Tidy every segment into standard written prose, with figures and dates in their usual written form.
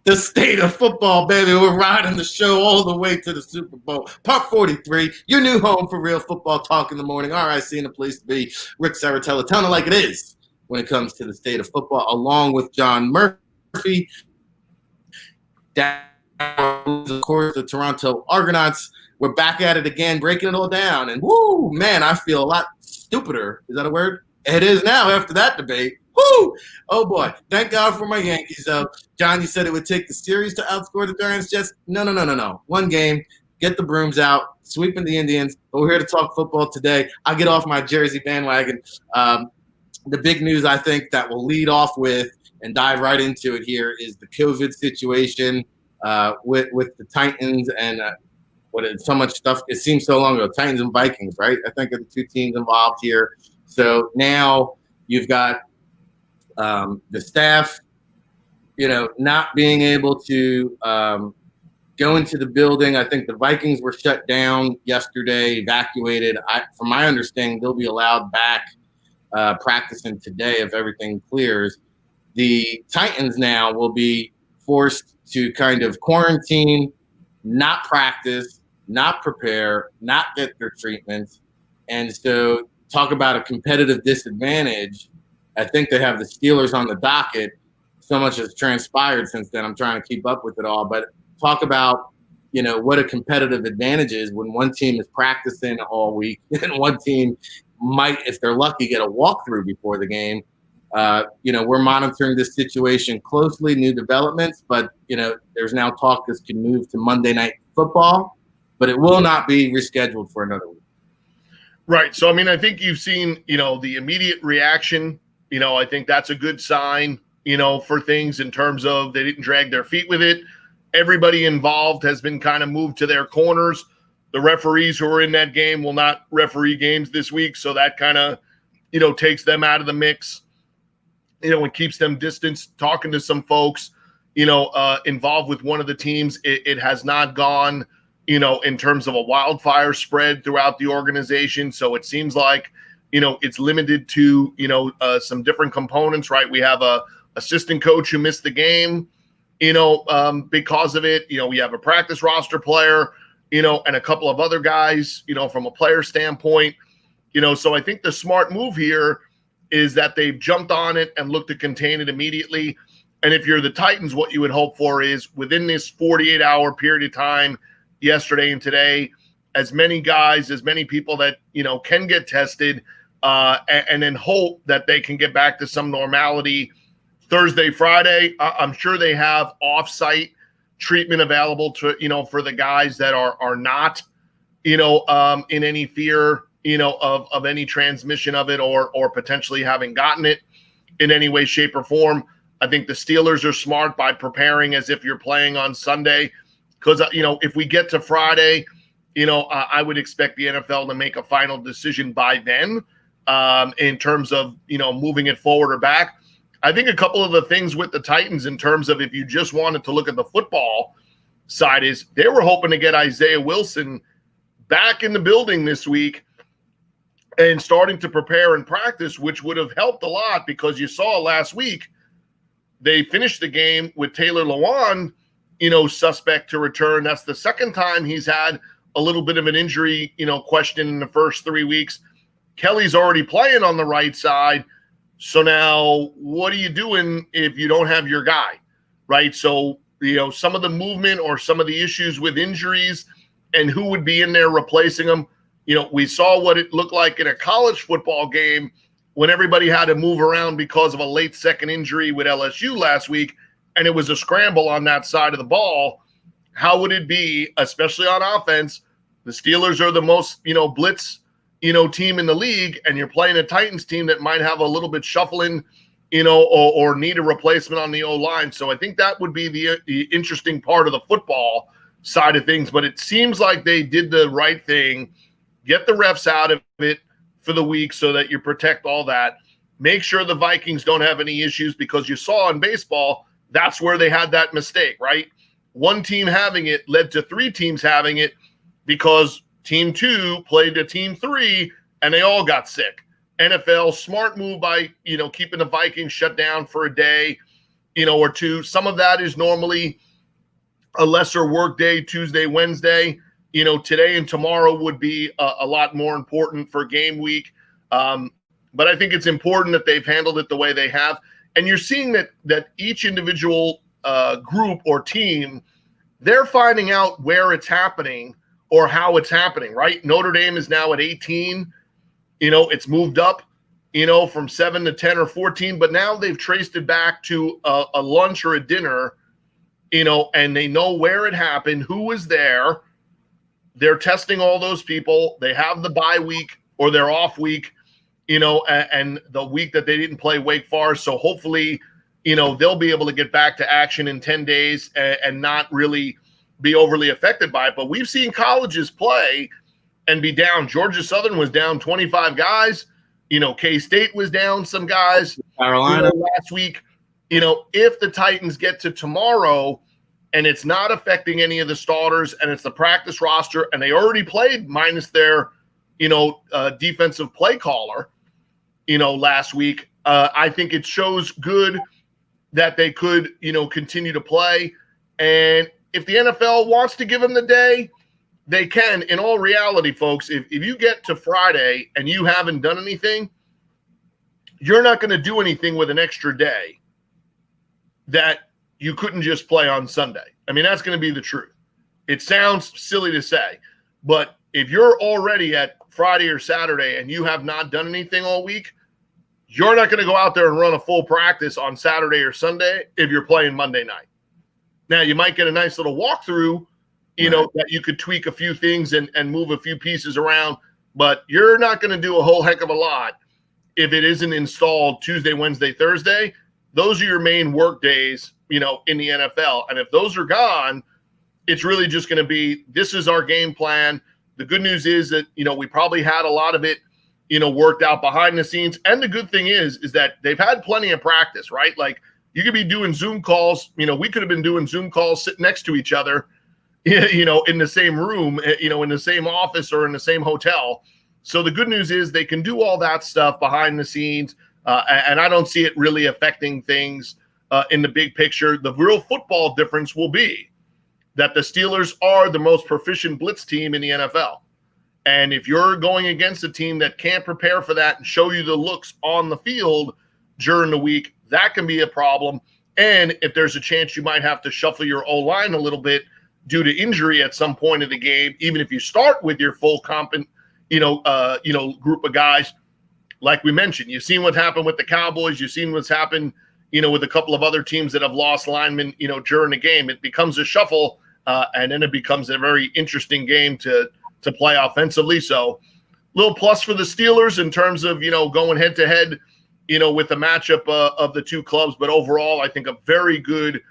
the state of football, baby. We're riding the show all the way to the Super Bowl. Part 43, your new home for real football talk in the morning. RIC in the place to be. Ric Serritella telling it like it is when it comes to the state of football, along with John Murphy. Down, of course, the Toronto Argonauts. We're back at it again, breaking it all down. And woo, man, I feel a lot stupider. Is that a word? It is now after that debate. Woo! Oh boy! Thank God for my Yankees. John, you said it would take the series to outscore the Giants. Just no. One game, get the brooms out, sweeping the Indians. But we're here to talk football today. I get off my Jersey bandwagon. The big news I think that we'll lead off with and dive right into it here is the COVID situation with the Titans and so much stuff. It seems so long ago. Titans and Vikings, right? I think are the two teams involved here. So now you've got the staff, not being able to go into the building. I think the Vikings were shut down yesterday, evacuated. From my understanding, they'll be allowed back practicing today if everything clears. The Titans now will be forced to kind of quarantine, not practice, not prepare, not get their treatments. And so talk about a competitive disadvantage. I think they have the Steelers on the docket. So much has transpired since then. I'm trying to keep up with it all. But talk about, what a competitive advantage is when one team is practicing all week and one team might, if they're lucky, get a walkthrough before the game. We're monitoring this situation closely, new developments, but, there's now talk this can move to Monday Night Football, but it will not be rescheduled for another week. Right. So, I think you've seen, the immediate reaction. I think that's a good sign, for things in terms of they didn't drag their feet with it. Everybody involved has been kind of moved to their corners. The referees who are in that game will not referee games this week. So that kind of, takes them out of the mix, and keeps them distanced. Talking to some folks, involved with one of the teams, it has not gone, in terms of a wildfire spread throughout the organization. So it seems like, it's limited to, some different components, right? We have a assistant coach who missed the game, because of it. We have a practice roster player, and a couple of other guys, from a player standpoint, so I think the smart move here is that they've jumped on it and looked to contain it immediately. And if you're the Titans, what you would hope for is within this 48-hour period of time, yesterday and today, as many guys, as many people that, can get tested, and then hope that they can get back to some normality Thursday, Friday. I'm sure they have off-site treatment available to, for the guys that are not, in any fear, of any transmission of it or potentially having gotten it in any way, shape, or form. I think the Steelers are smart by preparing as if you're playing on Sunday. Because, if we get to Friday, I would expect the NFL to make a final decision by then in terms of, moving it forward or back. I think a couple of the things with the Titans in terms of if you just wanted to look at the football side is they were hoping to get Isaiah Wilson back in the building this week and starting to prepare and practice, which would have helped a lot because you saw last week they finished the game with Taylor Lewan, suspect to return. That's the second time he's had a little bit of an injury, question in the first 3 weeks. Kelly's already playing on the right side. So now what are you doing if you don't have your guy, right? So, some of the movement or some of the issues with injuries and who would be in there replacing them. We saw what it looked like in a college football game when everybody had to move around because of a late second injury with LSU last week, and it was a scramble on that side of the ball. How would it be, especially on offense? The Steelers are the most, blitz, team in the league, and you're playing a Titans team that might have a little bit shuffling, or need a replacement on the O-line. So I think that would be the interesting part of the football side of things. But it seems like they did the right thing. Get the refs out of it for the week so that you protect all that. Make sure the Vikings don't have any issues because you saw in baseball, that's where they had that mistake, right? One team having it led to three teams having it because team 2 played to team 3 and they all got sick. NFL, smart move by, keeping the Vikings shut down for a day. or two. Some of that is normally a lesser work day, Tuesday, Wednesday. Today and tomorrow would be a lot more important for game week. But I think it's important that they've handled it the way they have. And you're seeing that each individual group or team, they're finding out where it's happening or how it's happening, right? Notre Dame is now at 18. It's moved up, from 7 to 10 or 14, but now they've traced it back to a lunch or a dinner, and they know where it happened, who was there. They're testing all those people. They have the bye week or their off week, and the week that they didn't play Wake Forest. So hopefully, they'll be able to get back to action in 10 days and not really be overly affected by it. But we've seen colleges play and be down. Georgia Southern was down 25 guys. K-State was down some guys. Carolina last week. If the Titans get to tomorrow and it's not affecting any of the starters and it's the practice roster and they already played minus their, defensive play caller, last week, I think it shows good that they could, continue to play. And if the NFL wants to give them the day, they can. In all reality, folks, if you get to Friday and you haven't done anything, you're not going to do anything with an extra day that you couldn't just play on Sunday. I mean, that's going to be the truth. It sounds silly to say, but if you're already at Friday or Saturday and you have not done anything all week, you're not going to go out there and run a full practice on Saturday or Sunday if you're playing Monday night. Now, you might get a nice little walkthrough, that you could tweak a few things and move a few pieces around, but you're not going to do a whole heck of a lot if it isn't installed Tuesday, Wednesday, Thursday. Those are your main work days, in the NFL. And if those are gone, it's really just going to be, this is our game plan. The good news is that, we probably had a lot of it, worked out behind the scenes. And the good thing is that they've had plenty of practice, right? Like, you could be doing Zoom calls. We could have been doing Zoom calls sitting next to each other, in the same room, in the same office or in the same hotel. So the good news is they can do all that stuff behind the scenes. And I don't see it really affecting things in the big picture. The real football difference will be that the Steelers are the most proficient blitz team in the NFL. And if you're going against a team that can't prepare for that and show you the looks on the field during the week, that can be a problem. And if there's a chance you might have to shuffle your O-line a little bit due to injury at some point of the game, even if you start with your full competent, group of guys, like we mentioned, you've seen what happened with the Cowboys. You've seen what's happened, with a couple of other teams that have lost linemen, during the game. It becomes a shuffle, and then it becomes a very interesting game to play offensively. So, little plus for the Steelers in terms of, going head to head, with the matchup of the two clubs. But overall, I think a very good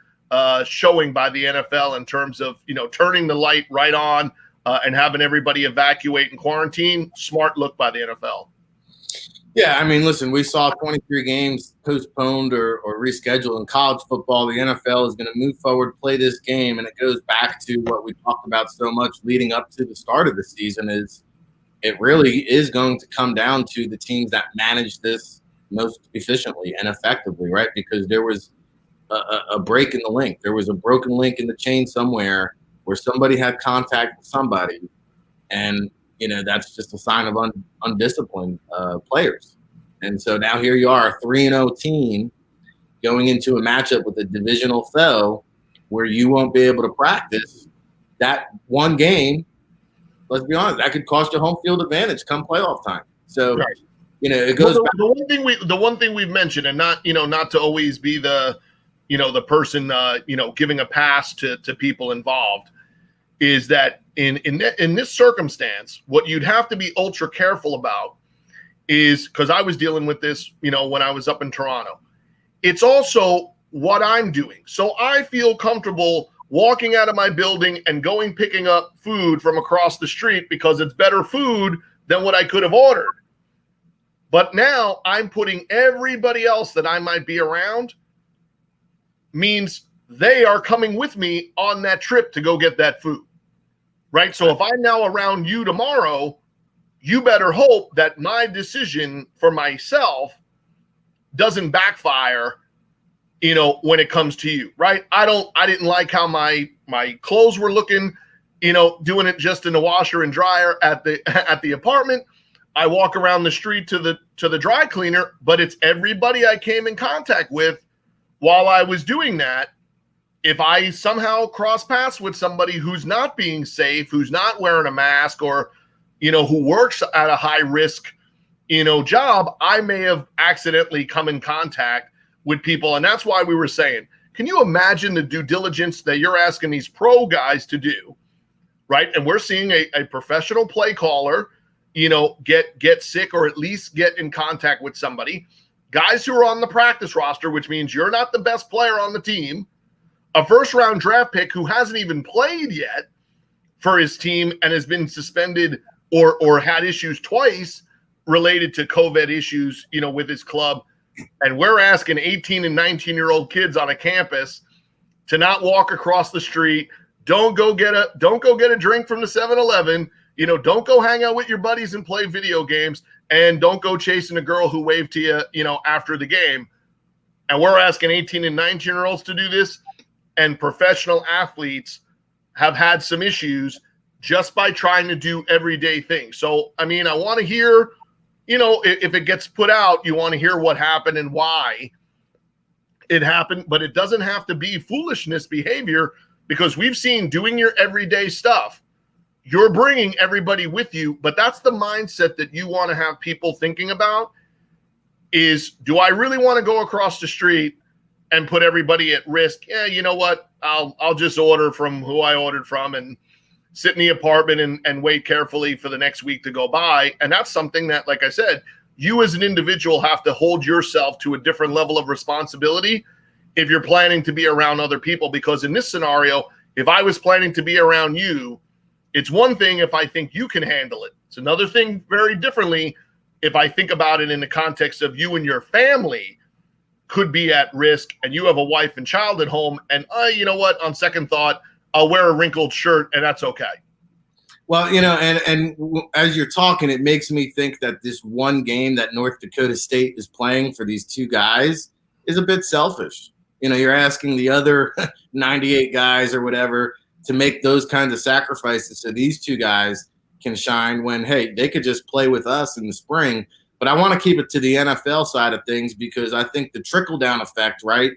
showing by the NFL in terms of, turning the light right on and having everybody evacuate and quarantine. Smart look by the NFL. Yeah, I mean, listen, we saw 23 games postponed or rescheduled in college football. The NFL is going to move forward, play this game, and it goes back to what we talked about so much leading up to the start of the season is it really is going to come down to the teams that manage this most efficiently and effectively, right? Because there was a break in the link. There was a broken link in the chain somewhere where somebody had contact with somebody, and that's just a sign of undisciplined players. And so now here you are, a 3-0 team going into a matchup with a divisional foe where you won't be able to practice. That one game, let's be honest, that could cost you home field advantage come playoff time. So, right. It goes back. The one thing we've mentioned, and not to always be the person, giving a pass to people involved, is that in this circumstance, what you'd have to be ultra careful about is, because I was dealing with this, when I was up in Toronto, it's also what I'm doing. So I feel comfortable walking out of my building and picking up food from across the street because it's better food than what I could have ordered. But now I'm putting everybody else that I might be around, means they are coming with me on that trip to go get that food, right? So if I'm now around you tomorrow, you better hope that my decision for myself doesn't backfire, when it comes to you, right? I didn't like how my clothes were looking, doing it just in the washer and dryer at the apartment. I walk around the street to the dry cleaner, but it's everybody I came in contact with while I was doing that. If I somehow cross paths with somebody who's not being safe, who's not wearing a mask, or, who works at a high risk, job, I may have accidentally come in contact with people. And that's why we were saying, can you imagine the due diligence that you're asking these pro guys to do, right? And we're seeing a professional play caller, get sick or at least get in contact with somebody. Guys who are on the practice roster, which means you're not the best player on the team. A first-round draft pick who hasn't even played yet for his team and has been suspended or had issues twice related to COVID issues, with his club. And we're asking 18 and 19-year-old kids on a campus to not walk across the street. Don't go get a drink from the 7-Eleven. Don't go hang out with your buddies and play video games. And don't go chasing a girl who waved to you, after the game. And we're asking 18 and 19-year-olds to do this. And professional athletes have had some issues just by trying to do everyday things. So, I want to hear, if it gets put out, you want to hear what happened and why it happened, but it doesn't have to be foolishness behavior, because we've seen doing your everyday stuff. You're bringing everybody with you, but that's the mindset that you want to have people thinking about is, do I really want to go across the street and put everybody at risk? Yeah, you know what? I'll just order from who I ordered from and sit in the apartment and wait carefully for the next week to go by. And that's something that, like I said, you as an individual have to hold yourself to a different level of responsibility if you're planning to be around other people. Because in this scenario, if I was planning to be around you, it's one thing if I think you can handle it. It's another thing very differently if I think about it in the context of you and your family could be at risk, and you have a wife and child at home, and you know what, on second thought, I'll wear a wrinkled shirt and that's okay. Well, and as you're talking, it makes me think that this one game that North Dakota State is playing for these two guys is a bit selfish. You're asking the other 98 guys or whatever to make those kinds of sacrifices so these two guys can shine when, hey, they could just play with us in the spring. But I want to keep it to the NFL side of things, because I think the trickle-down effect, right,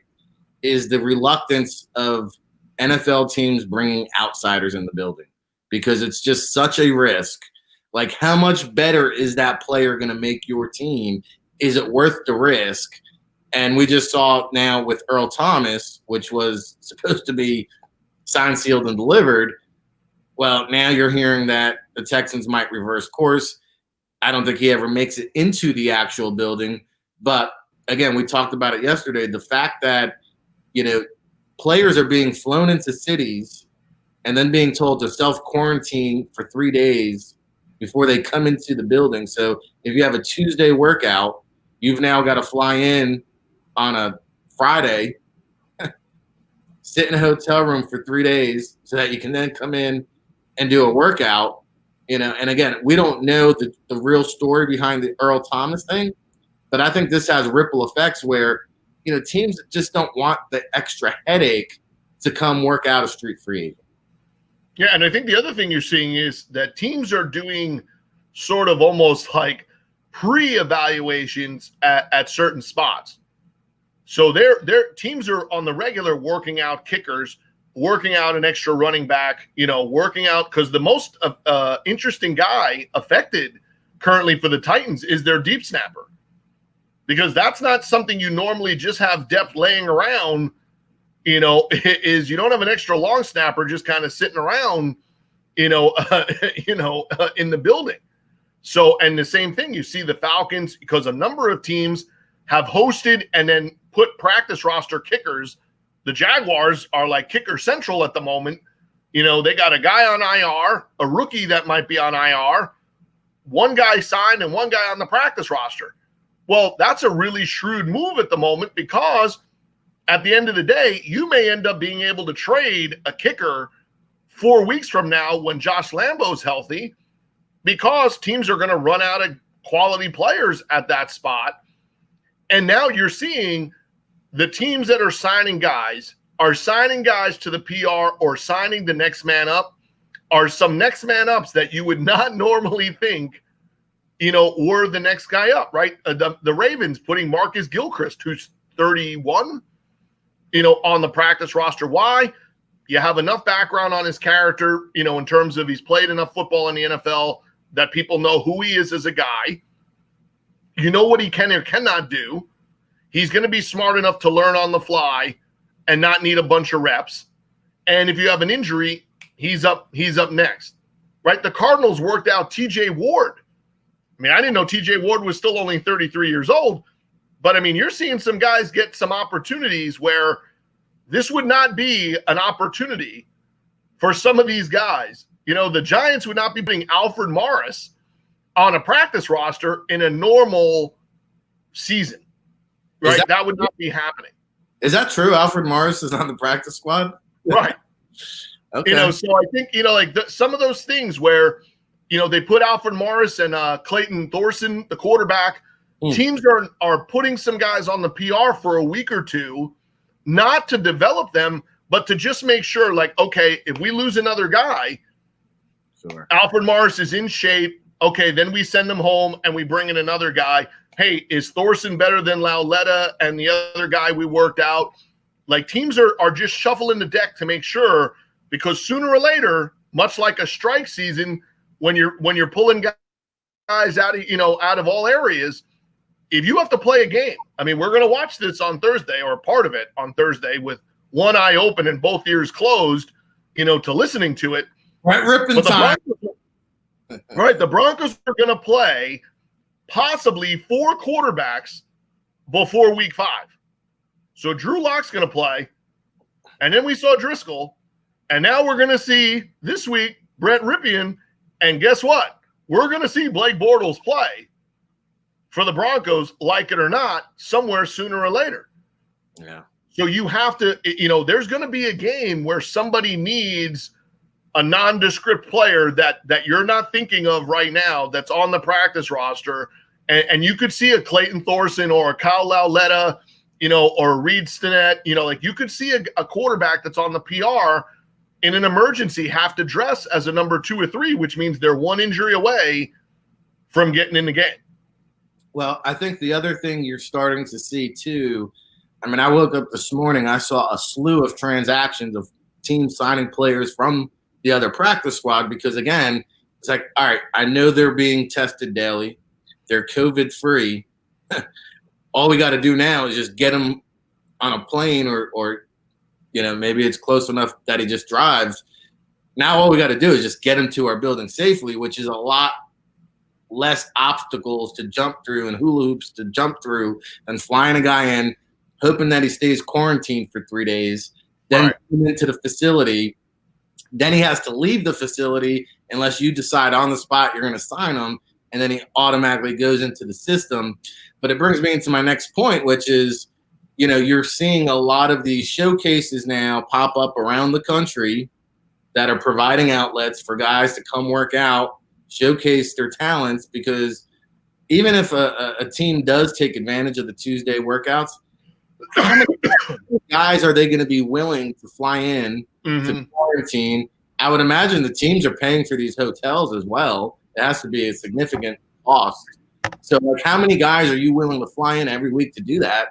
is the reluctance of NFL teams bringing outsiders in the building, because it's just such a risk. Like, how much better is that player going to make your team? Is it worth the risk? And we just saw now with Earl Thomas, which was supposed to be signed, sealed, and delivered. Well, now you're hearing that the Texans might reverse course. I don't think he ever makes it into the actual building. But again, we talked about it yesterday. The fact that, players are being flown into cities and then being told to self-quarantine for 3 days before they come into the building. So if you have a Tuesday workout, you've now got to fly in on a Friday, sit in a hotel room for 3 days so that you can then come in and do a workout. And again, we don't know the real story behind the Earl Thomas thing, but I think this has ripple effects where, teams just don't want the extra headache to come work out a street free agent. Yeah, and I think the other thing you're seeing is that teams are doing sort of almost like pre-evaluations at certain spots. So their teams are on the regular working out kickers, working out an extra running back, working out, because the most interesting guy affected currently for the Titans is their deep snapper, because that's not something you normally just have depth laying around. Is you don't have an extra long snapper just kind of sitting around, in the building. So, and the same thing, you see the Falcons, because a number of teams have hosted and then put practice roster kickers. The Jaguars are like kicker central at the moment. They got a guy on IR, a rookie that might be on IR, one guy signed and one guy on the practice roster. Well, that's a really shrewd move at the moment, because at the end of the day, you may end up being able to trade a kicker 4 weeks from now when Josh Lambo's healthy, because teams are going to run out of quality players at that spot. And now you're seeing the teams that are signing guys to the PR or signing the next man up are some next man ups that you would not normally think, were the next guy up, right? The Ravens putting Marcus Gilchrist, who's 31, on the practice roster. Why? You have enough background on his character, in terms of he's played enough football in the NFL that people know who he is as a guy. You know what he can or cannot do. He's going to be smart enough to learn on the fly and not need a bunch of reps. And if you have an injury, he's up next, right? The Cardinals worked out TJ Ward. I mean, I didn't know TJ Ward was still only 33 years old, but I mean, you're seeing some guys get some opportunities where this would not be an opportunity for some of these guys. The Giants would not be putting Alfred Morris on a practice roster in a normal season, right? That would not be happening. Is that true? Alfred Morris is on the practice squad? Right. Okay. So I think, some of those things where, they put Alfred Morris and Clayton Thorson, the quarterback. Teams are putting some guys on the PR for a week or two, not to develop them, but to just make sure, okay, if we lose another guy, sure, Alfred Morris is in shape. Okay, then we send him home and we bring in another guy. Hey, is Thorson better than Lauletta and the other guy we worked out? Teams are just shuffling the deck to make sure, because sooner or later, much like a strike season, when you're pulling guys out of all areas, if you have to play a game, I mean, we're going to watch this on Thursday, or part of it on Thursday, with one eye open and both ears closed, to listening to it. Right, ripping time. Right, the Broncos are going to play possibly 4 quarterbacks before week 5. So Drew Lock's going to play, and then we saw Driscoll, and now we're going to see this week Brett Ripien, and guess what? We're going to see Blake Bortles play for the Broncos, like it or not, somewhere sooner or later. Yeah. So you have to, there's going to be a game where somebody needs a nondescript player that you're not thinking of right now that's on the practice roster, and you could see a Clayton Thorson or a Kyle Lauletta, or a Reed Stinnett, you could see a quarterback that's on the PR in an emergency have to dress as a number 2 or 3, which means they're one injury away from getting in the game. Well, I think the other thing you're starting to see too, I mean, I woke up this morning, I saw a slew of transactions of teams signing players from the other practice squad, because again, it's like, all right, I know they're being tested daily. They're COVID-free. All we got to do now is just get them on a plane or maybe it's close enough that he just drives. Now all we got to do is just get him to our building safely, which is a lot less obstacles to jump through and hula hoops to jump through than flying a guy in, hoping that he stays quarantined for 3 days, then into the facility. Then he has to leave the facility unless you decide on the spot you're going to sign him, and then he automatically goes into the system. But it brings me into my next point, which is, you're seeing a lot of these showcases now pop up around the country that are providing outlets for guys to come work out, showcase their talents, because even if a team does take advantage of the Tuesday workouts, how many guys are they going to be willing to fly in to quarantine? I would imagine the teams are paying for these hotels as well. It has to be a significant cost. So, how many guys are you willing to fly in every week to do that?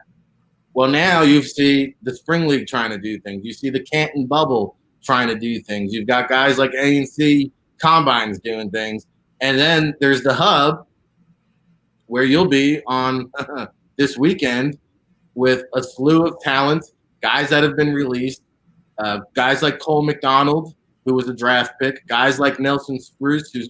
Well, now you see the Spring League trying to do things. You see the Canton Bubble trying to do things. You've got guys like ANC Combines doing things. And then there's the Hub, where you'll be on this weekend with a slew of talent, guys that have been released, guys like Cole McDonald, who was a draft pick, guys like Nelson Spruce, who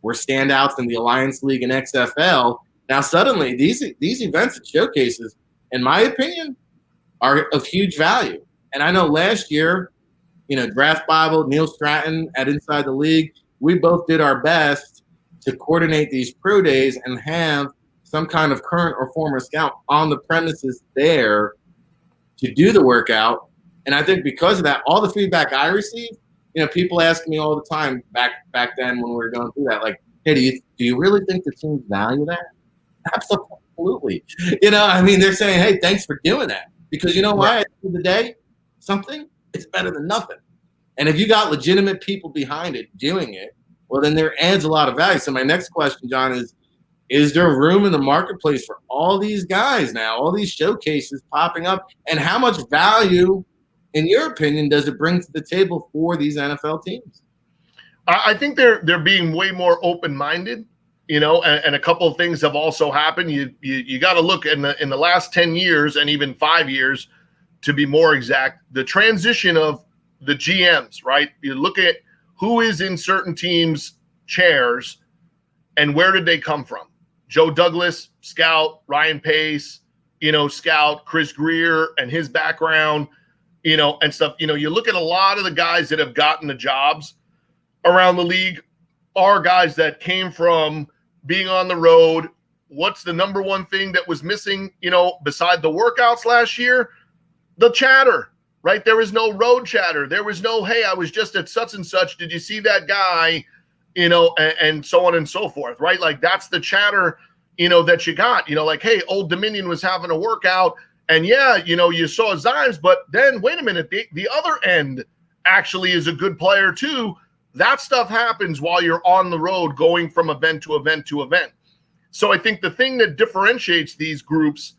were standouts in the Alliance League and XFL. Now, suddenly, these events and showcases, in my opinion, are of huge value. And I know last year, Draft Bible, Neil Stratton at Inside the League, we both did our best to coordinate these pro days and have some kind of current or former scout on the premises there to do the workout. And I think because of that, all the feedback I received, people ask me all the time back then when we were going through that, like, hey, do you really think the teams value that? Absolutely. They're saying, hey, thanks for doing that. Because you know why? At the end of the day, something is better than nothing. And if you got legitimate people behind it doing it, well, then there adds a lot of value. So my next question, John, is there room in the marketplace for all these guys now, all these showcases popping up? And how much value, in your opinion, does it bring to the table for these NFL teams? I think they're being way more open-minded, and a couple of things have also happened. You got to look in the last 10 years and even 5 years, to be more exact, the transition of the GMs, right? You look at who is in certain teams' chairs and where did they come from? Joe Douglas, scout, Ryan Pace, scout, Chris Greer and his background, and stuff. You look at a lot of the guys that have gotten the jobs around the league are guys that came from being on the road. What's the number one thing that was missing, beside the workouts last year? The chatter, right? There was no road chatter. There was no, hey, I was just at such and such. Did you see that guy? And so on and so forth, right? Like that's the chatter, that you got, like, hey, Old Dominion was having a workout and yeah, you saw Zimes, but then wait a minute, the other end actually is a good player too. That stuff happens while you're on the road going from event to event to event. So I think the thing that differentiates these groups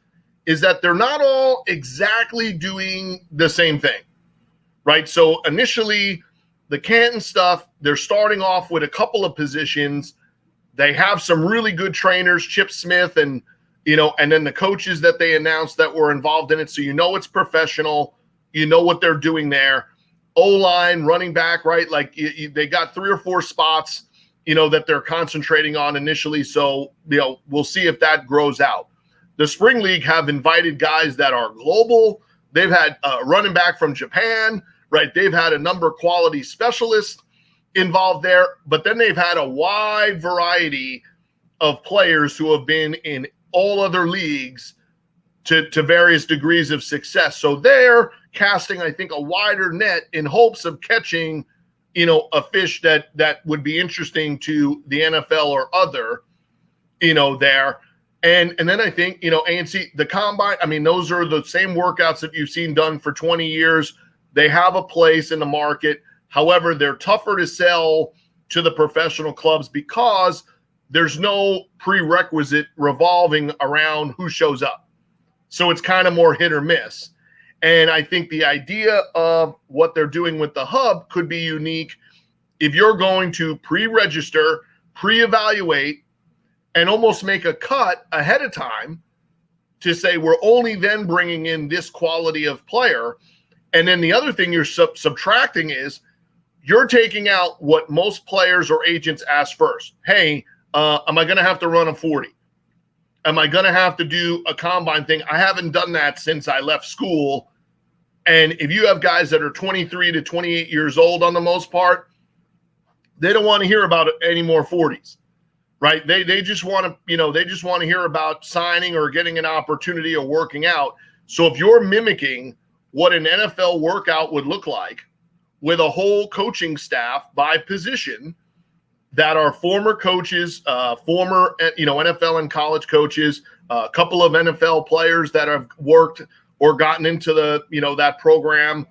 is that they're not all exactly doing the same thing, right? So initially, the Canton stuff, they're starting off with a couple of positions. They have some really good trainers, Chip Smith, and then the coaches that they announced that were involved in it. So it's professional. You know what they're doing there. O-line, running back, right? Like they got 3 or 4 spots, that they're concentrating on initially. So, we'll see if that grows out. The Spring League have invited guys that are global. They've had a running back from Japan, right? They've had a number of quality specialists involved there, but then they've had a wide variety of players who have been in all other leagues to various degrees of success. So they're casting, I think, a wider net in hopes of catching, a fish that would be interesting to the NFL or other, there. And then I think, ANC, the combine, I mean, those are the same workouts that you've seen done for 20 years. They have a place in the market. However, they're tougher to sell to the professional clubs because there's no prerequisite revolving around who shows up. So it's kind of more hit or miss. And I think the idea of what they're doing with the hub could be unique if you're going to pre-register, pre-evaluate, and almost make a cut ahead of time to say we're only then bringing in this quality of player. And then the other thing you're subtracting is you're taking out what most players or agents ask first. Hey, am I going to have to run a 40? Am I going to have to do a combine thing? I haven't done that since I left school. And if you have guys that are 23 to 28 years old on the most part, they don't want to hear about any more 40s, right? They just want to, they just want to hear about signing or getting an opportunity or working out. So if you're mimicking what an NFL workout would look like with a whole coaching staff by position that are former coaches, former, NFL and college coaches, a couple of NFL players that have worked or gotten into the, that program,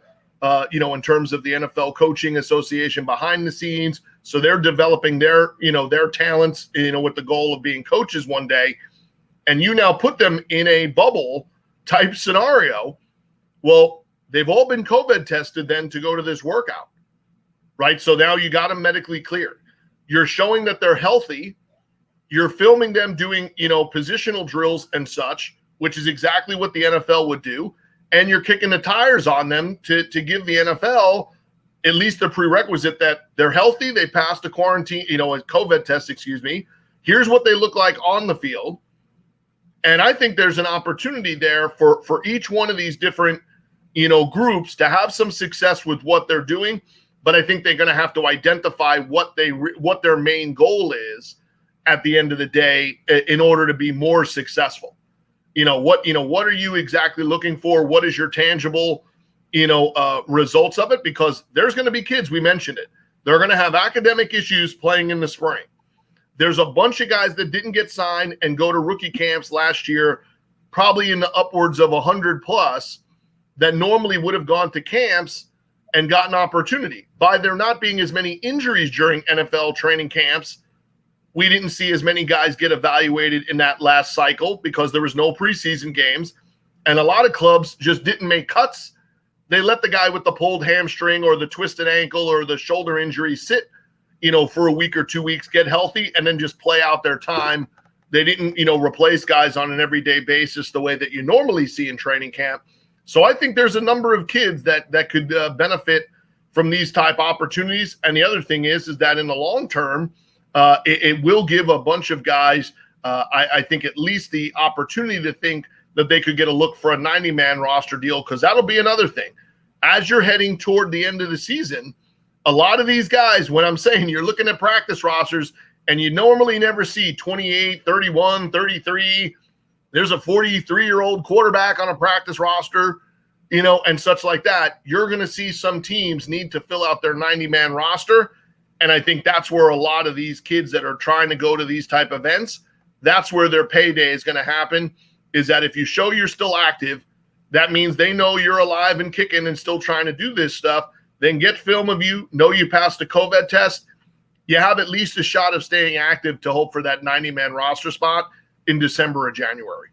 in terms of the NFL Coaching Association behind the scenes. So they're developing their talents, with the goal of being coaches one day. And you now put them in a bubble type scenario. Well, they've all been COVID tested then to go to this workout, right? So now you got them medically cleared. You're showing that they're healthy. You're filming them doing, positional drills and such, which is exactly what the NFL would do. And you're kicking the tires on them to give the NFL at least the prerequisite that they're healthy. They passed a quarantine, a COVID test, Here's what they look like on the field. And I think there's an opportunity there for each one of these different, groups to have some success with what they're doing. But I think they're going to have to identify what their main goal is at the end of the day in order to be more successful. What are you exactly looking for? What is your tangible, results of it? Because there's going to be kids, we mentioned it. They're going to have academic issues playing in the spring. There's a bunch of guys that didn't get signed and go to rookie camps last year, probably in the upwards of 100 plus, that normally would have gone to camps and gotten opportunity. By there not being as many injuries during NFL training camps, we didn't see as many guys get evaluated in that last cycle because there was no preseason games. And a lot of clubs just didn't make cuts. They let the guy with the pulled hamstring or the twisted ankle or the shoulder injury sit, for a week or 2 weeks, get healthy, and then just play out their time. They didn't, replace guys on an everyday basis the way that you normally see in training camp. So I think there's a number of kids that could benefit from these type opportunities. And the other thing is that in the long term, it will give a bunch of guys, I think, at least the opportunity to think that they could get a look for a 90-man roster deal, because that'll be another thing. As you're heading toward the end of the season, a lot of these guys, when I'm saying you're looking at practice rosters, and you normally never see 28, 31, 33. There's a 43-year-old quarterback on a practice roster, and such like that. You're going to see some teams need to fill out their 90-man roster. And I think that's where a lot of these kids that are trying to go to these type events, that's where their payday is going to happen, is that if you show you're still active, that means they know you're alive and kicking and still trying to do this stuff. Then get film of you, know you passed the COVID test. You have at least a shot of staying active to hope for that 90-man roster spot in December or January.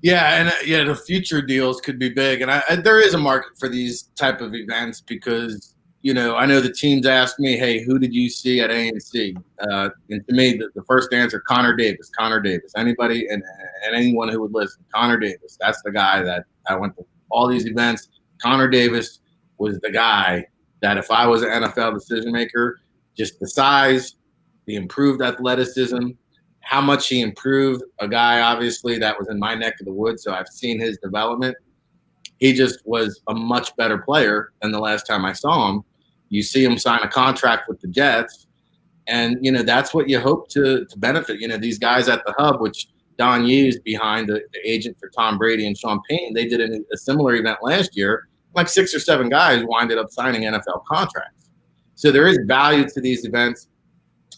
Yeah, and the future deals could be big. And there is a market for these type of events because, I know the teams ask me, hey, who did you see at A&C? And to me, the first answer, Connor Davis. Anybody and anyone who would listen, Connor Davis. That's the guy that I went to all these events. Connor Davis was the guy that if I was an NFL decision maker, just the size, the improved athleticism, how much he improved a guy, obviously, that was in my neck of the woods, so I've seen his development. He just was a much better player than the last time I saw him. You see him sign a contract with the Jets, and, that's what you hope to benefit. These guys at the Hub, which Don used behind the agent for Tom Brady and Sean Payton, they did a similar event last year. Like 6 or 7 guys winded up signing NFL contracts. So there is value to these events.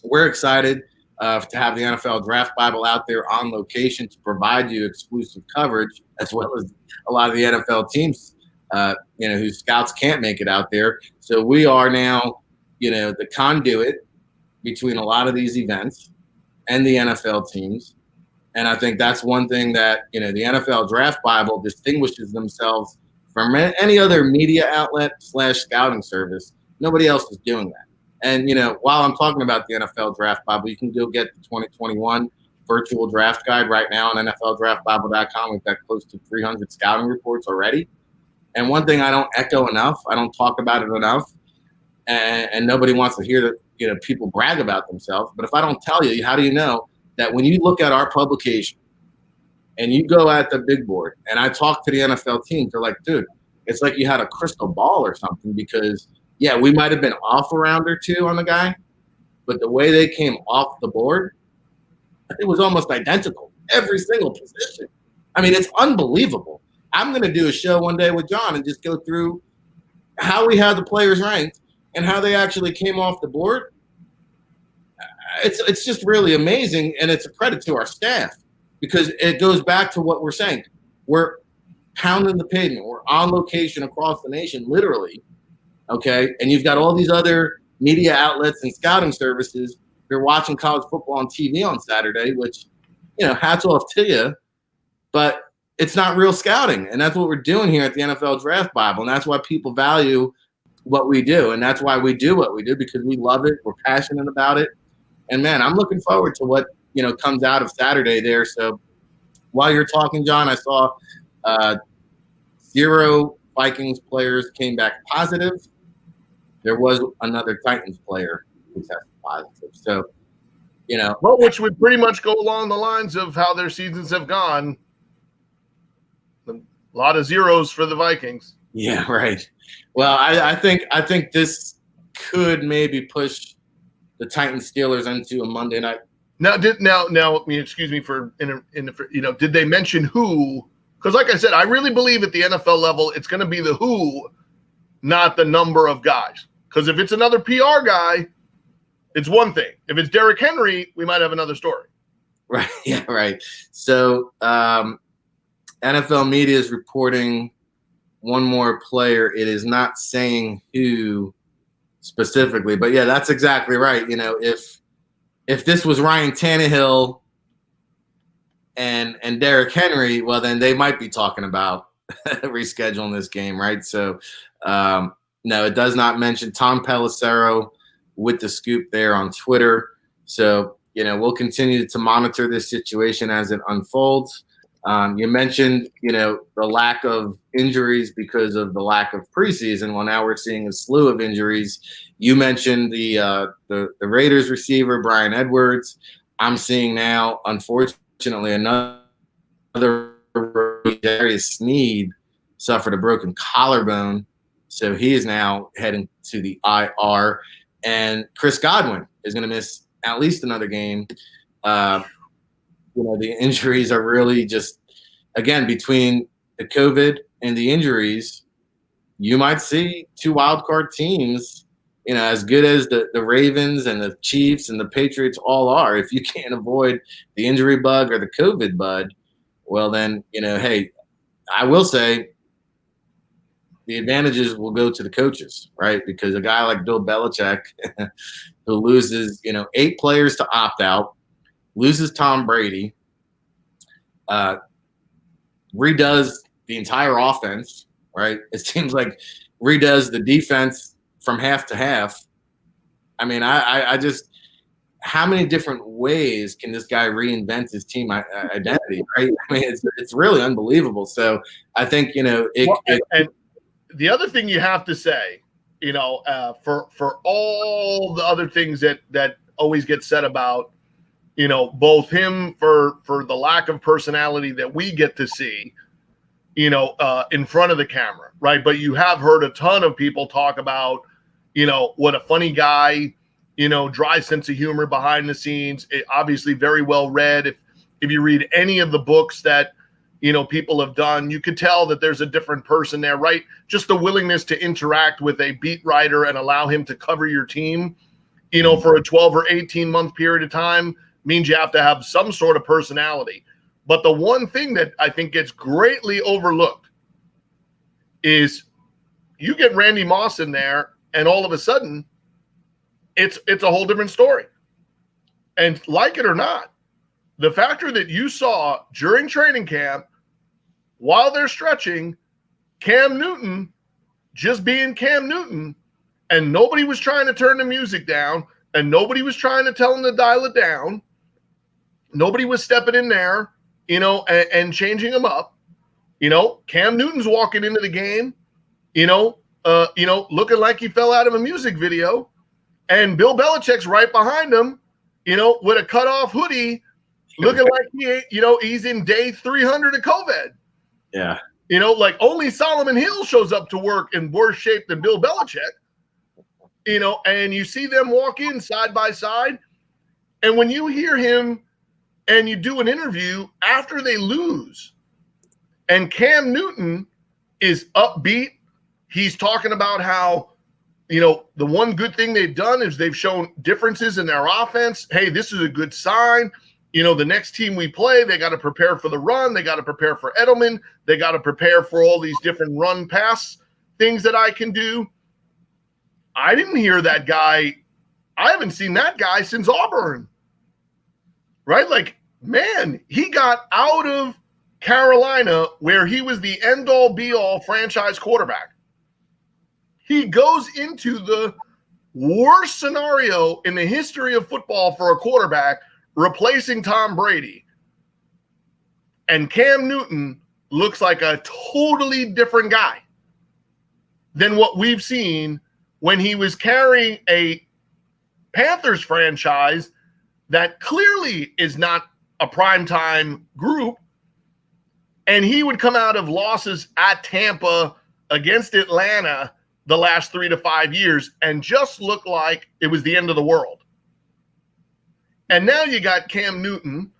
We're excited to have the NFL Draft Bible out there on location to provide you exclusive coverage, as well as a lot of the NFL teams, whose scouts can't make it out there. So we are now, the conduit between a lot of these events and the NFL teams. And I think that's one thing that, the NFL Draft Bible distinguishes themselves from any other media outlet / scouting service. Nobody else is doing that. And, while I'm talking about the NFL Draft Bible, you can go get the 2021 virtual draft guide right now on NFLDraftBible.com. We've got close to 300 scouting reports already. And one thing I don't echo enough, I don't talk about it enough, and nobody wants to hear that, people brag about themselves. But if I don't tell you, how do you know that when you look at our publication and you go at the big board and I talk to the NFL teams, they're like, dude, it's like you had a crystal ball or something, because, yeah, we might have been off a round or two on the guy, but the way they came off the board, it was almost identical. Every single position. I mean, it's unbelievable. I'm going to do a show one day with John and just go through how we had the players ranked and how they actually came off the board. It's just really amazing, and it's a credit to our staff, because it goes back to what we're saying. We're pounding the pavement. We're on location across the nation, literally, okay? And you've got all these other media outlets and scouting services. You're watching college football on TV on Saturday, which, hats off to you, but it's not real scouting. And that's what we're doing here at the NFL Draft Bible, and that's why people value what we do, and that's why we do what we do, because we love it. We're passionate about it. And, man, I'm looking forward to what, comes out of Saturday there. So while you're talking, John, I saw 0 Vikings players came back positive. There was another Titans player who tested positive. So, Well, which would pretty much go along the lines of how their seasons have gone. A lot of zeros for the Vikings. Yeah, right. Well, I think this could maybe push the Titans Steelers into a Monday night. Now, excuse me for did they mention who? Because, like I said, I really believe at the NFL level, it's going to be the who, not the number of guys. Because if it's another PR guy, it's one thing. If it's Derrick Henry, we might have another story. Right. Yeah. Right. So NFL media is reporting one more player. It is not saying who specifically, but yeah, that's exactly right. You know, if this was Ryan Tannehill and Derrick Henry, well, then they might be talking about rescheduling this game, right? So, no, it does not mention Tom Pelissero with the scoop there on Twitter. So, you know, we'll continue to monitor this situation as it unfolds. You mentioned, you know, the lack of injuries because of the lack of preseason. Well, now we're seeing a slew of injuries. You mentioned the Raiders receiver, Brian Edwards. I'm seeing now, unfortunately, another Darius Sneed suffered a broken collarbone, so he is now heading to the IR. And Chris Godwin is going to miss at least another game. You know, the injuries are really just, again, between the COVID and the injuries, you might see two wild card teams, you know, as good as the Ravens and the Chiefs and the Patriots all are. If you can't avoid the injury bug or the COVID bug, well, then, you know, hey, I will say the advantages will go to the coaches, right? Because a guy like Bill Belichick, who loses, you know, 8 players to opt out, loses Tom Brady, redoes the entire offense, right? It seems like redoes the defense from half to half. I mean, I just, how many different ways can this guy reinvent his team identity, right? I mean, it's really unbelievable. So I think, you know, and the other thing you have to say, you know, for all the other things that always get said about, you know, both him for the lack of personality that we get to see, you know, in front of the camera, right? But you have heard a ton of people talk about, you know, what a funny guy, you know, dry sense of humor behind the scenes, obviously very well read. If you read any of the books that, you know, people have done, you could tell that there's a different person there, right? Just the willingness to interact with a beat writer and allow him to cover your team, you know, for a 12 or 18 month period of time means you have to have some sort of personality. But the one thing that I think gets greatly overlooked is you get Randy Moss in there and all of a sudden it's a whole different story. And like it or not, the factor that you saw during training camp, while they're stretching, Cam Newton just being Cam Newton, and nobody was trying to turn the music down, and nobody was trying to tell him to dial it down. Nobody was stepping in there, you know, and changing him up. You know, Cam Newton's walking into the game, you know, looking like he fell out of a music video, and Bill Belichick's right behind him, you know, with a cutoff hoodie, looking like he's in day 300 of COVID. Yeah. You know, like only Solomon Hill shows up to work in worse shape than Bill Belichick. You know, and you see them walk in side by side, and when you hear him and you do an interview after they lose, and Cam Newton is upbeat, he's talking about how, you know, the one good thing they've done is they've shown differences in their offense. Hey, this is a good sign. You know, the next team we play, they got to prepare for the run. They got to prepare for Edelman. They got to prepare for all these different run pass things that I can do. I didn't hear that guy. I haven't seen that guy since Auburn. Right? Like, man, he got out of Carolina where he was the end-all be-all franchise quarterback. He goes into the worst scenario in the history of football for a quarterback, replacing Tom Brady. And Cam Newton looks like a totally different guy than what we've seen when he was carrying a Panthers franchise that clearly is not a primetime group. And he would come out of losses at Tampa, against Atlanta, the last 3 to 5 years, and just look like it was the end of the world. And now you got Cam Newton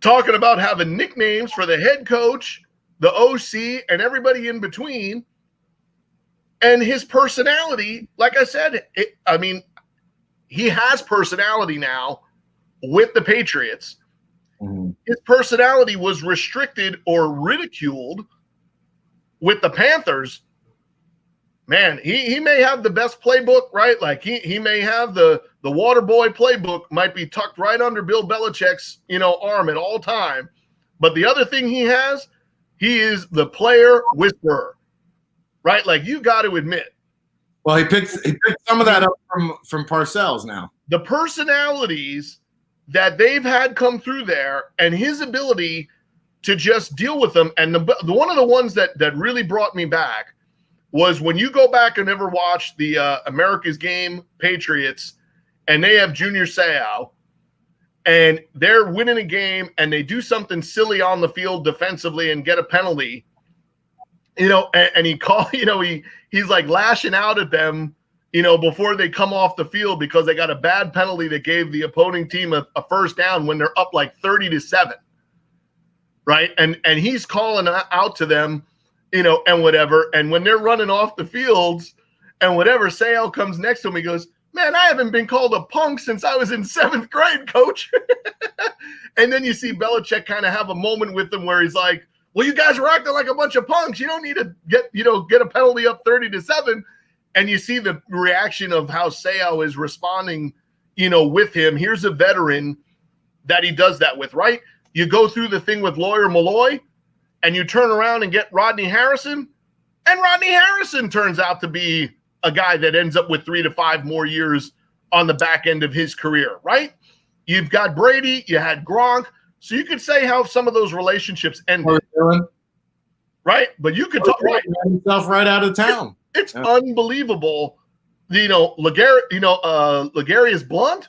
talking about having nicknames for the head coach, the OC, and everybody in between. And his personality, like I said, he has personality now with the Patriots. Mm-hmm. his personality was restricted or ridiculed with the Panthers, man, he may have the best playbook, right? Like he may have the water boy playbook might be tucked right under Bill Belichick's, arm at all time. But the other thing he is the player whisperer, right? Like you got to admit. Well, he picked some of that up from Parcells now. The personalities that they've had come through there and his ability to just deal with them. And the one of the ones that really brought me back was when you go back and ever watch the America's Game Patriots and they have Junior Seau and they're winning a game and they do something silly on the field defensively and get a penalty, and he's like lashing out at them, before they come off the field because they got a bad penalty that gave the opposing team a first down when they're up like 30-7. Right. And he's calling out to them, and whatever. And when they're running off the fields and whatever, Seau comes next to him. He goes, man, I haven't been called a punk since I was in 7th grade, coach. And then you see Belichick kind of have a moment with him where he's like, well, you guys are acting like a bunch of punks. You don't need to get a penalty up 30-7. And you see the reaction of how Seau is responding, with him. Here's a veteran that he does that with, right? You go through the thing with Lawyer Malloy and you turn around and get Rodney Harrison, and Rodney Harrison turns out to be a guy that ends up with 3 to 5 more years on the back end of his career, right? You've got Brady, you had Gronk, so you could say how some of those relationships ended, right? But you could talk himself right out of town. It's unbelievable. Legarius Blunt,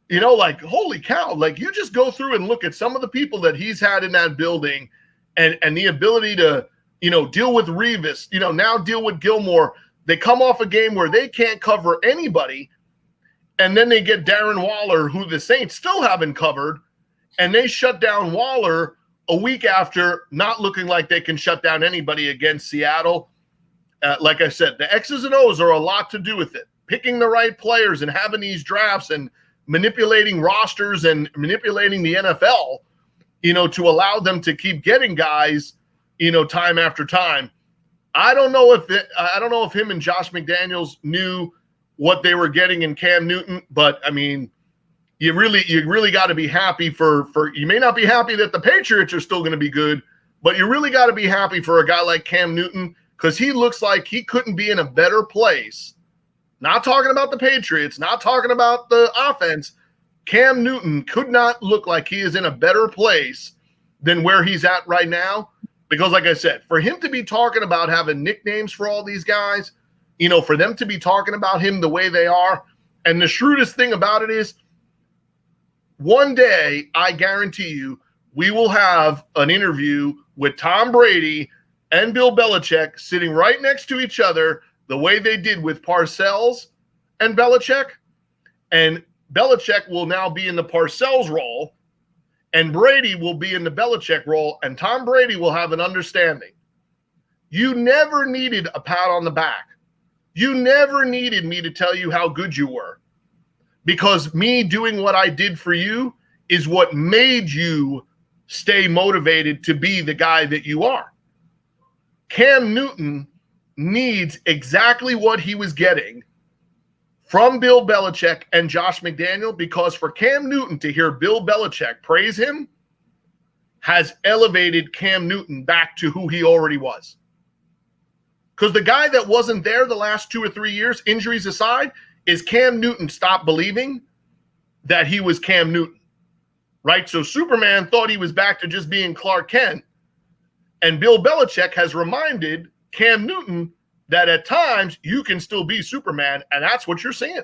like holy cow! Like you just go through and look at some of the people that he's had in that building, and the ability to deal with Revis, now deal with Gilmore. They come off a game where they can't cover anybody, and then they get Darren Waller, who the Saints still haven't covered, and they shut down Waller a week after not looking like they can shut down anybody against Seattle. Like I said, the X's and O's are a lot to do with it. Picking the right players and having these drafts and manipulating rosters and manipulating the NFL, to allow them to keep getting guys, time after time. I don't know if him and Josh McDaniels knew what they were getting in Cam Newton, but I mean, you really got to be happy for you may not be happy that the Patriots are still going to be good, but you really got to be happy for a guy like Cam Newton because he looks like he couldn't be in a better place. Not talking about the Patriots, not talking about the offense. Cam Newton could not look like he is in a better place than where he's at right now. Because like I said, for him to be talking about having nicknames for all these guys, for them to be talking about him the way they are, and the shrewdest thing about it is one day, I guarantee you, we will have an interview with Tom Brady and Bill Belichick sitting right next to each other the way they did with Parcells and Belichick. And Belichick will now be in the Parcells role, and Brady will be in the Belichick role, and Tom Brady will have an understanding. You never needed a pat on the back. You never needed me to tell you how good you were, because me doing what I did for you is what made you stay motivated to be the guy that you are. Cam Newton needs exactly what he was getting from Bill Belichick and Josh McDaniel, because for Cam Newton to hear Bill Belichick praise him has elevated Cam Newton back to who he already was. Because the guy that wasn't there the last 2 or 3 years, injuries aside, is Cam Newton stopped believing that he was Cam Newton, right? So Superman thought he was back to just being Clark Kent. And Bill Belichick has reminded Cam Newton that at times you can still be Superman, and that's what you're seeing.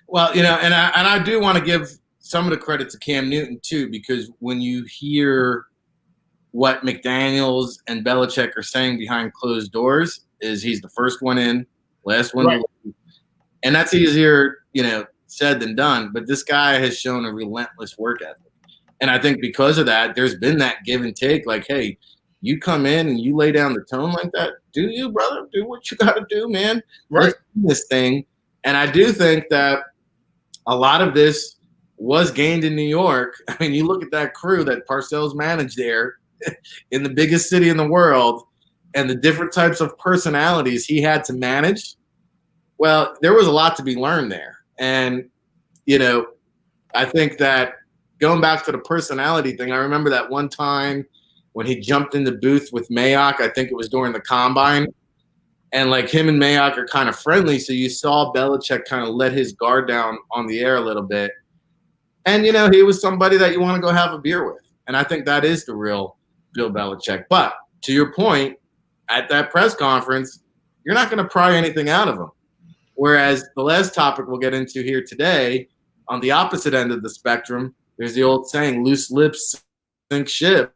Well, and I do want to give some of the credit to Cam Newton too, because when you hear what McDaniels and Belichick are saying behind closed doors, is he's the first one in, last one to leave. And that's easier, said than done. But this guy has shown a relentless work ethic. And I think because of that, there's been that give and take. Like, hey, you come in and you lay down the tone like that. Do you, brother? Do what you got to do, man. Right. Let's do this thing. And I do think that a lot of this was gained in New York. I mean, you look at that crew that Parcells managed there in the biggest city in the world and the different types of personalities he had to manage. Well, there was a lot to be learned there. And, you know, I think that going back to the personality thing, I remember that one time when he jumped in the booth with Mayock. I think it was during the combine. And like him and Mayock are kind of friendly. So you saw Belichick kind of let his guard down on the air a little bit. And, you know, he was somebody that you want to go have a beer with. And I think that is the real Bill Belichick. But to your point, at that press conference, you're not going to pry anything out of him. Whereas the last topic we'll get into here today, on the opposite end of the spectrum, there's the old saying, loose lips sink ships.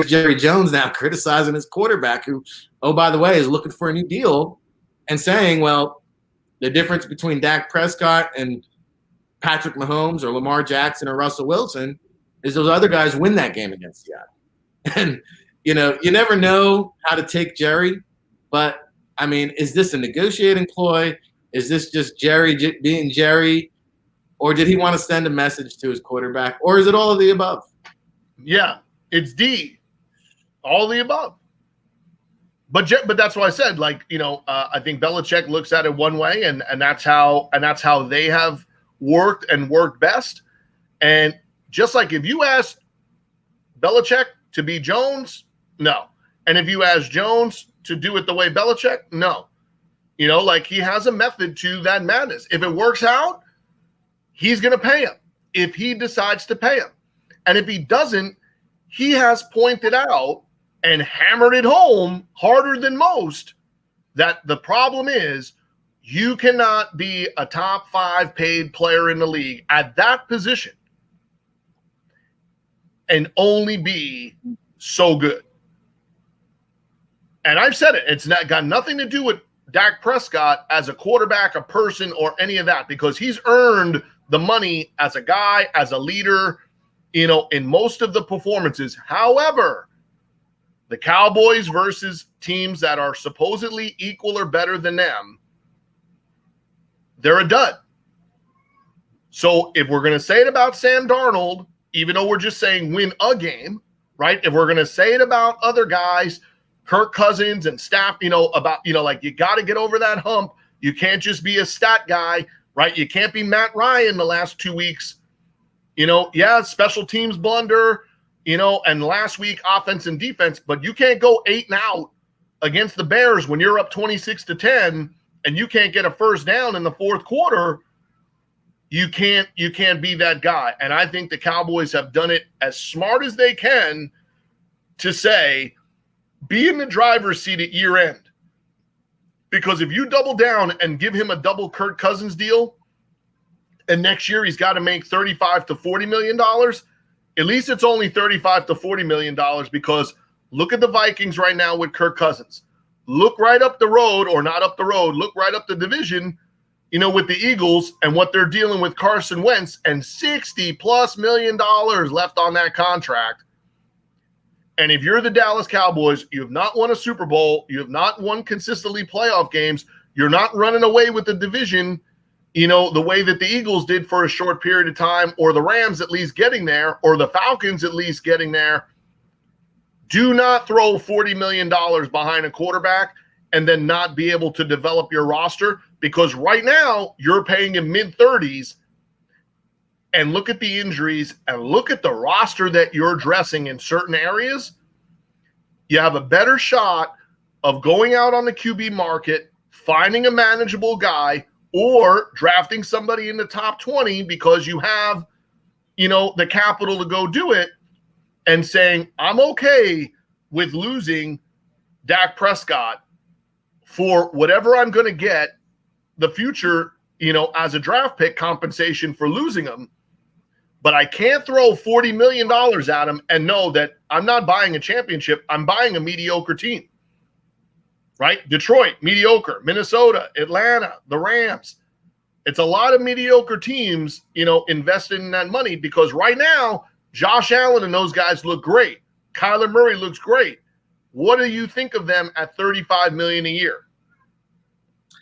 Jerry Jones now criticizing his quarterback who, oh, by the way, is looking for a new deal and saying, well, the difference between Dak Prescott and Patrick Mahomes or Lamar Jackson or Russell Wilson is those other guys win that game against Seattle. And, you know, you never know how to take Jerry, but, I mean, is this a negotiating ploy? Is this just Jerry being Jerry? Or did he want to send a message to his quarterback? Or is it all of the above? Yeah, it's D. All of the above. But that's why I said, like, you know, I think Belichick looks at it one way, and that's how they have worked and worked best. And just like if you ask Belichick to be Jones, no. And if you ask Jones to do it the way Belichick, no. You know, like he has a method to that madness. If it works out, he's going to pay him if he decides to pay him. And if he doesn't, he has pointed out and hammered it home harder than most that the problem is you cannot be a top 5 paid player in the league at that position and only be so good. And I've said it. It's not got nothing to do with Dak Prescott as a quarterback, a person, or any of that, because he's earned the money as a guy, as a leader, you know, in most of the performances. However, the Cowboys versus teams that are supposedly equal or better than them, they're a dud. So if we're going to say it about Sam Darnold, even though we're just saying win a game, right? If we're going to say it about other guys, Kirk Cousins and staff, you know, about, you know, like you got to get over that hump. You can't just be a stat guy, right? You can't be Matt Ryan the last 2 weeks. You know, yeah, special teams blunder, you know, and last week offense and defense, but you can't go 8 and out against the Bears when you're up 26-10 and you can't get a first down in the fourth quarter. You can't be that guy. And I think the Cowboys have done it as smart as they can to say, be in the driver's seat at year end. Because if you double down and give him a double Kirk Cousins deal, and next year he's got to make $35 to $40 million, at least it's only $35 to $40 million, because look at the Vikings right now with Kirk Cousins. Look right up the road, or not up the road, look right up the division, you know, with the Eagles and what they're dealing with Carson Wentz, and $60+ million left on that contract. And if you're the Dallas Cowboys, you have not won a Super Bowl, you have not won consistently playoff games, you're not running away with the division, you know, the way that the Eagles did for a short period of time, or the Rams at least getting there, or the Falcons at least getting there. Do not throw $40 million behind a quarterback and then not be able to develop your roster, because right now you're paying him mid-30s. And look at the injuries and look at the roster that you're dressing in certain areas. You have a better shot of going out on the QB market, finding a manageable guy, or drafting somebody in the top 20 because you have, you know, the capital to go do it, and saying, I'm okay with losing Dak Prescott for whatever I'm going to get the future, you know, as a draft pick compensation for losing him. But I can't throw $40 million at him and know that I'm not buying a championship. I'm buying a mediocre team, right? Detroit, mediocre. Minnesota, Atlanta, the Rams. It's a lot of mediocre teams, you know, invested in that money, because right now, Josh Allen and those guys look great. Kyler Murray looks great. What do you think of them at $35 million a year?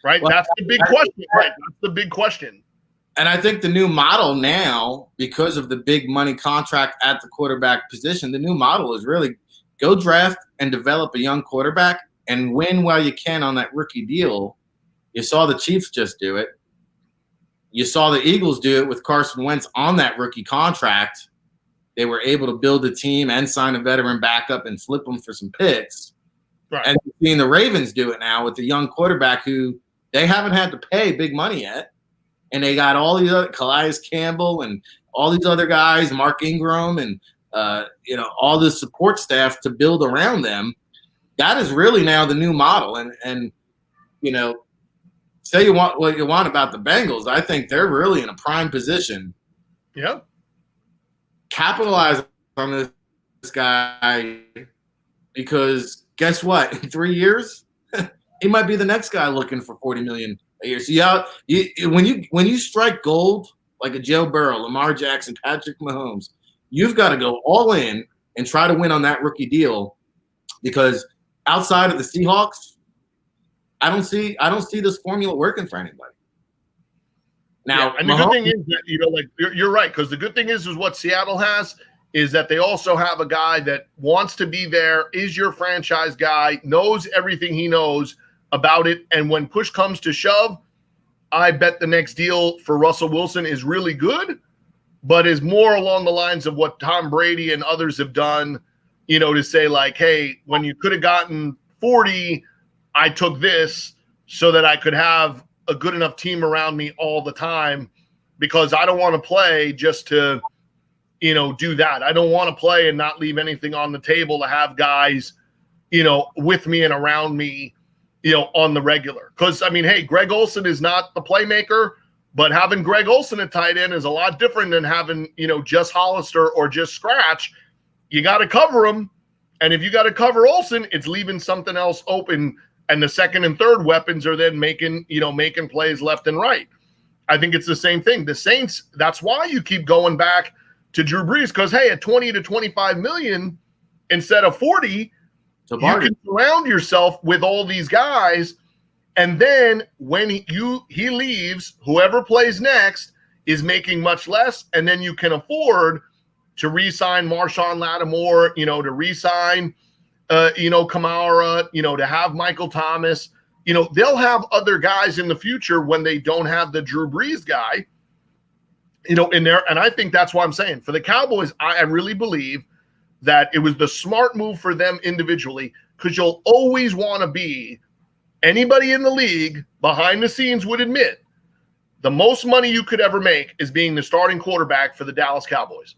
Right? Well, that's the big question. Right? That's the big question. And I think the new model now, because of the big money contract at the quarterback position, the new model is really go draft and develop a young quarterback and win while you can on that rookie deal. You saw the Chiefs just do it. You saw the Eagles do it with Carson Wentz on that rookie contract. They were able to build a team and sign a veteran backup and flip them for some picks. Right. And you're seeing the Ravens do it now with the young quarterback who they haven't had to pay big money yet. And they got all these other Calais Campbell and all these other guys, Mark Ingram and all the support staff to build around them. That is really now the new model. And say you want what you want about the Bengals. I think they're really in a prime position. Yeah. Capitalize on this guy because guess what? In 3 years, he might be the next guy looking for $40 million a year. So when you strike gold like a Joe Burrow, Lamar Jackson, Patrick Mahomes, you've got to go all in and try to win on that rookie deal because outside of the Seahawks, I don't see this formula working for anybody. Now, and the good thing is that, you're right, because the good thing is what Seattle has is that they also have a guy that wants to be there, is your franchise guy, knows everything he knows about it, and when push comes to shove, I bet the next deal for Russell Wilson is really good, but is more along the lines of what Tom Brady and others have done, to say like, hey, when you could have gotten 40, I took this so that I could have a good enough team around me all the time because I don't want to play just to, do that. I don't want to play and not leave anything on the table to have guys, with me and around me, on the regular. Because, hey, Greg Olsen is not the playmaker, but having Greg Olsen at tight end is a lot different than having, just Hollister or just Scratch. You got to cover him. And if you got to cover Olsen, it's leaving something else open. And the second and third weapons are then making plays left and right. I think it's the same thing. The Saints, that's why you keep going back to Drew Brees, because, hey, at 20 to 25 million instead of 40, you can surround yourself with all these guys. And then when he leaves, whoever plays next is making much less. And then you can afford to re-sign Marshawn Lattimore, to re-sign Kamara, to have Michael Thomas, they'll have other guys in the future when they don't have the Drew Brees guy, in there. And I think that's why I'm saying for the Cowboys, I really believe that it was the smart move for them individually, because you'll always want to be, anybody in the league behind the scenes would admit, the most money you could ever make is being the starting quarterback for the Dallas Cowboys.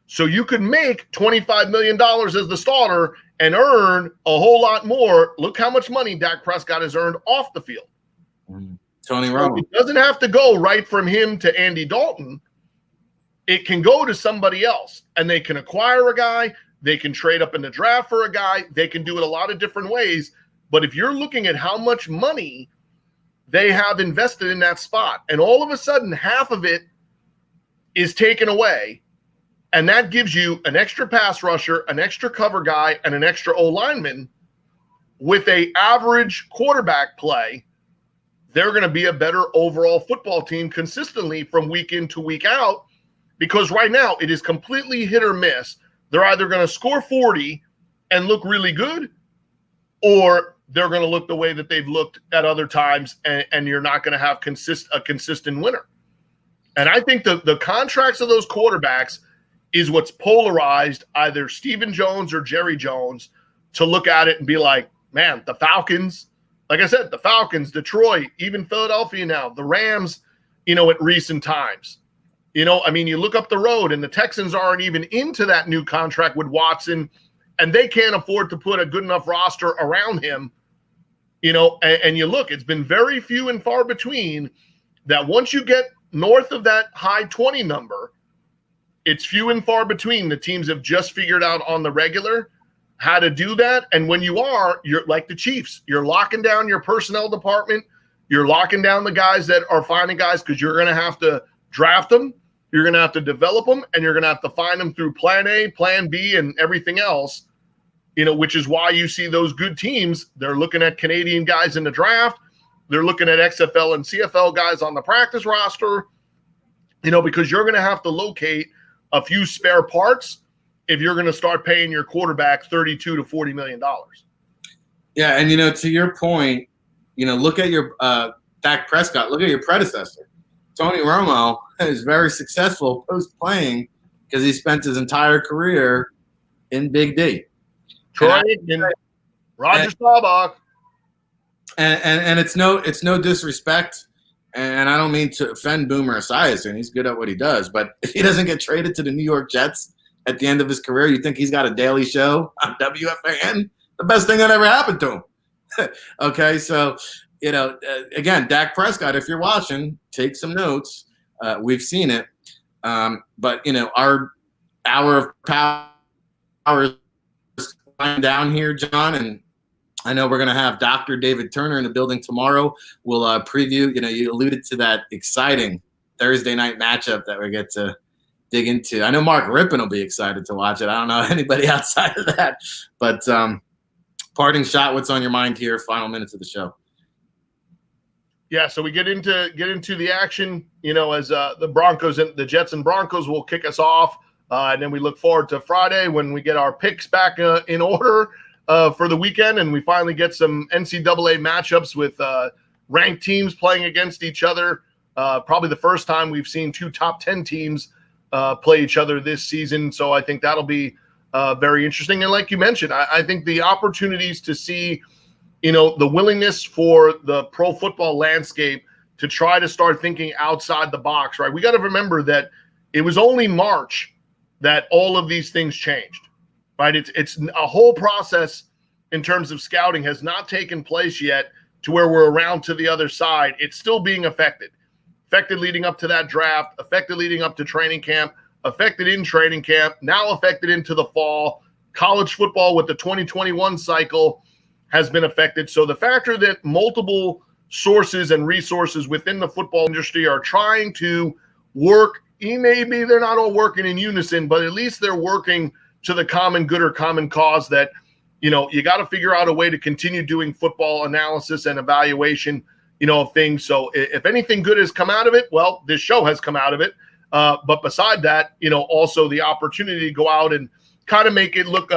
So you could make $25 million as the starter and earn a whole lot more. Look how much money Dak Prescott has earned off the field. Tony Romo. So it doesn't have to go right from him to Andy Dalton. It can go to somebody else, and they can acquire a guy. They can trade up in the draft for a guy. They can do it a lot of different ways. But if you're looking at how much money they have invested in that spot, and all of a sudden half of it is taken away, and that gives you an extra pass rusher, an extra cover guy, and an extra O-lineman with a average quarterback play, they're going to be a better overall football team consistently from week in to week out, because right now it is completely hit or miss. They're either going to score 40 and look really good, or they're going to look the way that they've looked at other times, and you're not going to have a consistent winner. And I think the contracts of those quarterbacks is what's polarized either Stephen Jones or Jerry Jones to look at it and be like, man, the Falcons, like I said, the Falcons, Detroit, even Philadelphia now, the Rams, at recent times. You look up the road and the Texans aren't even into that new contract with Watson, and they can't afford to put a good enough roster around him, and you look, it's been very few and far between that once you get north of that high 20 number, it's few and far between. The teams have just figured out on the regular how to do that. And when you're like the Chiefs, you're locking down your personnel department. You're locking down the guys that are finding guys, because you're going to have to draft them. You're going to have to develop them, and you're going to have to find them through plan A, plan B, and everything else, which is why you see those good teams. They're looking at Canadian guys in the draft. They're looking at XFL and CFL guys on the practice roster. because you're going to have to locate a few spare parts if you're going to start paying your quarterback $32 to $40 million. Yeah, and to your point, look at your Dak Prescott. Look at your predecessor, Tony Romo, is very successful post playing because he spent his entire career in Big D. Troy and Roger Staubach. And it's no disrespect, and I don't mean to offend Boomer Esiason. He's good at what he does, but if he doesn't get traded to the New York Jets at the end of his career, you think he's got a daily show on WFAN? The best thing that ever happened to him. Okay, so again, Dak Prescott, if you're watching, take some notes. We've seen it, but our hour of power is lying down here, John, and I know we're going to have Dr. David Turner in the building tomorrow. We'll preview. You alluded to that exciting Thursday night matchup that we get to dig into. I know Mark Rippon will be excited to watch it. I don't know anybody outside of that, but parting shot. What's on your mind here? Final minutes of the show. Yeah, so we get into the action. As the Broncos and the Jets and Broncos will kick us off, and then we look forward to Friday when we get our picks back in order for the weekend, and we finally get some NCAA matchups with ranked teams playing against each other. Probably the first time we've seen two top 10 teams play each other this season. So I think that'll be very interesting. And like you mentioned, I think the opportunities to see, the willingness for the pro football landscape to try to start thinking outside the box, right? We got to remember that it was only March that all of these things changed, right? It's a whole process in terms of scouting has not taken place yet to where we're around to the other side. It's still being affected leading up to that draft, affected leading up to training camp, affected in training camp, now affected into the fall. College football with the 2021 cycle has been affected. So the factor that multiple sources and resources within the football industry are trying to work, maybe they're not all working in unison, but at least they're working to the common good or common cause that, you got to figure out a way to continue doing football analysis and evaluation, of things. So if anything good has come out of it, well, this show has come out of it. But beside that, also the opportunity to go out and kind of make it look,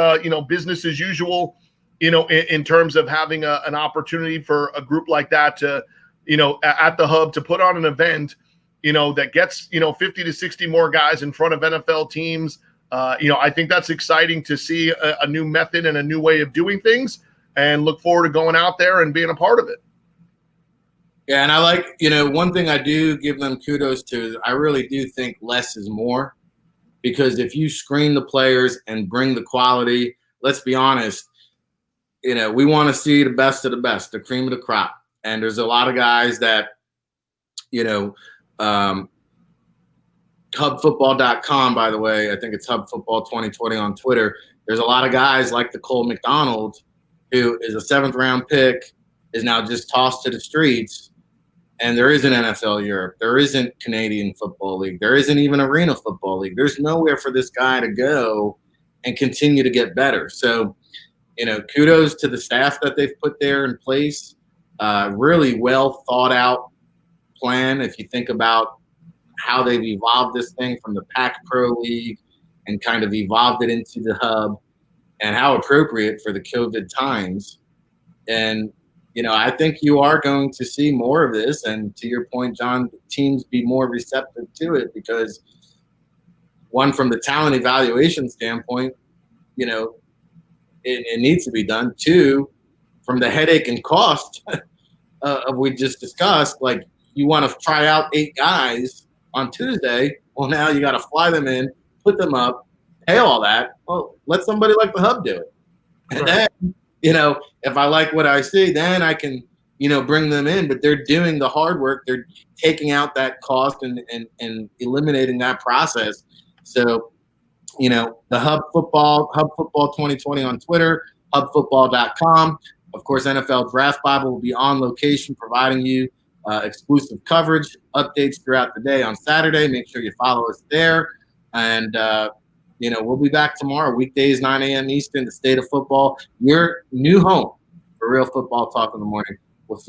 business as usual, in terms of having an opportunity for a group like that to, at the hub to put on an event, that gets, 50 to 60 more guys in front of NFL teams. I think that's exciting to see a new method and a new way of doing things, and look forward to going out there and being a part of it. Yeah, and I like, one thing I do give them kudos to, I really do think less is more, because if you screen the players and bring the quality, let's be honest, we want to see the best of the best, the cream of the crop. And there's a lot of guys that, hubfootball.com, by the way, I think it's hubfootball 2020 on Twitter. There's a lot of guys like the Cole McDonald, who is a 7th round pick, is now just tossed to the streets. And there isn't NFL Europe. There isn't Canadian Football League. There isn't even Arena Football League. There's nowhere for this guy to go and continue to get better. So, kudos to the staff that they've put there in place. Really well thought out plan. If you think about how they've evolved this thing from the Pac Pro League and kind of evolved it into the hub, and how appropriate for the COVID times. And, I think you are going to see more of this. And to your point, John, teams be more receptive to it, because one, from the talent evaluation standpoint, it needs to be done. Two, from the headache and cost of we just discussed, like, you want to try out 8 guys on Tuesday. Well, now you got to fly them in, put them up, pay all that. Well, let somebody like the hub do it. And Right. then, if I like what I see, then I can, bring them in. But they're doing the hard work. They're taking out that cost and eliminating that process. So, the Hub Football 2020 on Twitter, hubfootball.com. Of course, NFL Draft Bible will be on location, providing you exclusive coverage, updates throughout the day on Saturday. Make sure you follow us there. And, we'll be back tomorrow, weekdays, 9 a.m. Eastern, the state of football, your new home for real football talk in the morning. We'll see you tomorrow.